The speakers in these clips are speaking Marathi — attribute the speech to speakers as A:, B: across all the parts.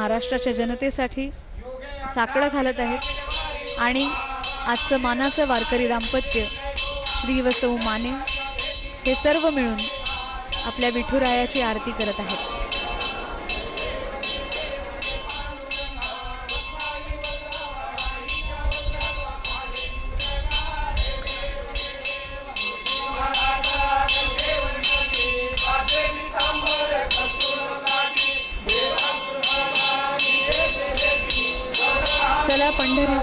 A: महाराष्ट्राच्या जनतेसाठी साकडं घालत आहेत आणि आजचं मानाचं वारकरी दाम्पत्य श्री व सौ माने हे सर्व मिळून आपल्या विठुरायाची आरती करत आहेत। चला पंढरी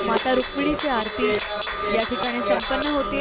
A: माता रुक्मिणीची आरती या ठिकाणी संपन्न होते।